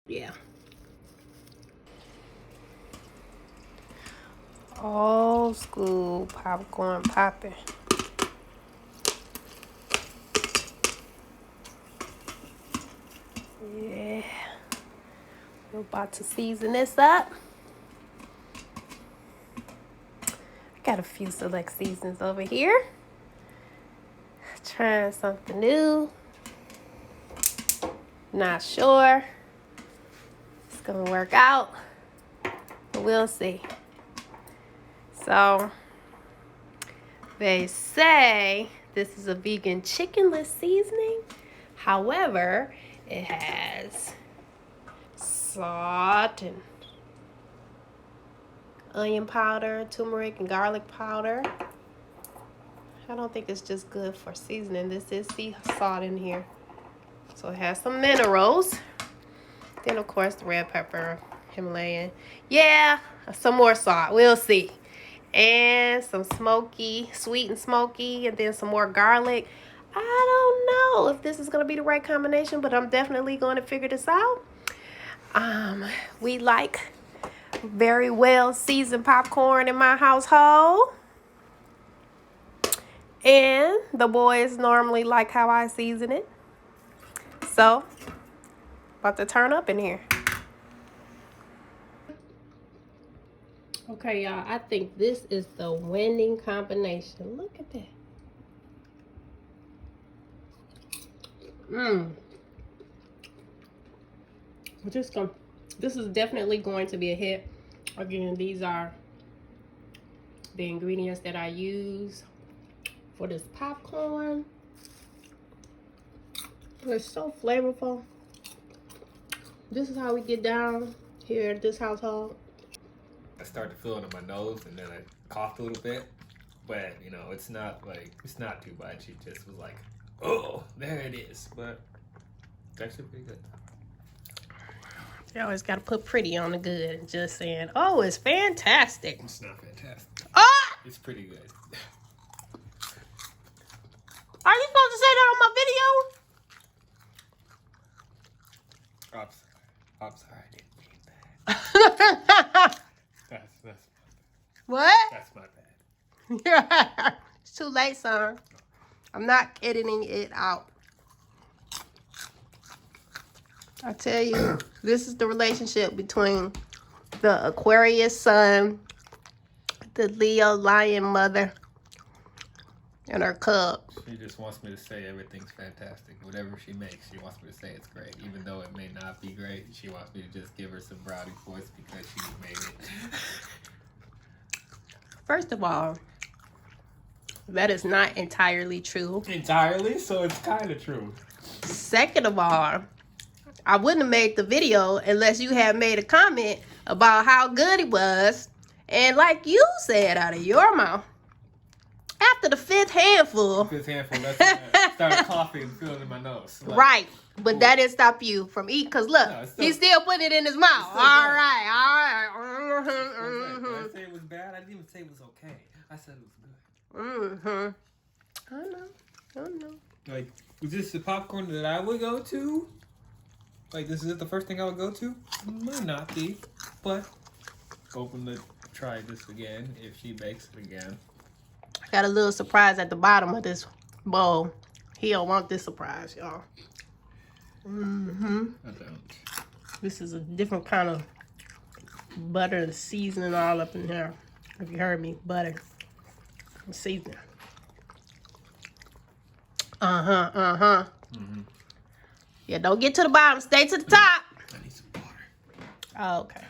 Yeah. Old school popcorn popping. Yeah. We're about to season this up. Got a few select seasons over here. Trying something new. Not sure it's gonna work out, but we'll see. So they say this is a vegan chickenless seasoning. However, it has salt and onion powder, turmeric and garlic powder. I don't think it's just good for seasoning. This is sea salt in here. So it has some minerals. Then of course the red pepper, Himalayan. Yeah, some more salt. We'll see. And some smoky, sweet and smoky, and then some more garlic. I don't know if this is gonna be the right combination, but I'm definitely going to figure this out. We like very well seasoned popcorn in my household. And the boys normally like how I season it. So, about to turn up in here. Okay, y'all, I think this is the winning combination. Look at that. This is definitely going to be a hit. Again, these are the ingredients that I use for this popcorn. It's so flavorful. This is how we get down here at this household. I started to feel it in my nose, and then I coughed a little bit. But you know, it's not too bad. She just was like, "Oh, there it is." But it's actually pretty good. You always got to put pretty on the good and just saying, "Oh, it's fantastic." It's not fantastic. Ah! It's pretty good. Are you supposed to say that on my video? I'm sorry, I didn't mean that. That's What? That's my bad. It's too late, son. I'm not editing it out. I tell you, this is the relationship between the Aquarius sun, the Leo lion mother, and her cub. She just wants me to say everything's fantastic. Whatever she makes, she wants me to say it's great. Even though it may not be great, she wants me to just give her some brownie points because she made it. First of all, that is not entirely true. Entirely? So it's kind of true. Second of all, I wouldn't have made the video unless you had made a comment about how good it was. And like you said out of your mouth, after the fifth handful, that's when I started coughing and feeling in my nose. Like, right. But that didn't stop you from eating. Because look, he's still putting it in his mouth. All right. Did I say it was bad? I didn't even say it was okay. I said it was good. I know. Like, was this the popcorn that I would go to? Like, this is it the first thing I would go to? Might not be. But, open to try this again if she makes it again. I got a little surprise at the bottom of this bowl. He don't want this surprise, y'all. I don't. This is a different kind of butter and seasoning all up in here. If you heard me, butter and seasoning. Yeah, don't get to the bottom. Stay to the top. I need some water. Oh, okay.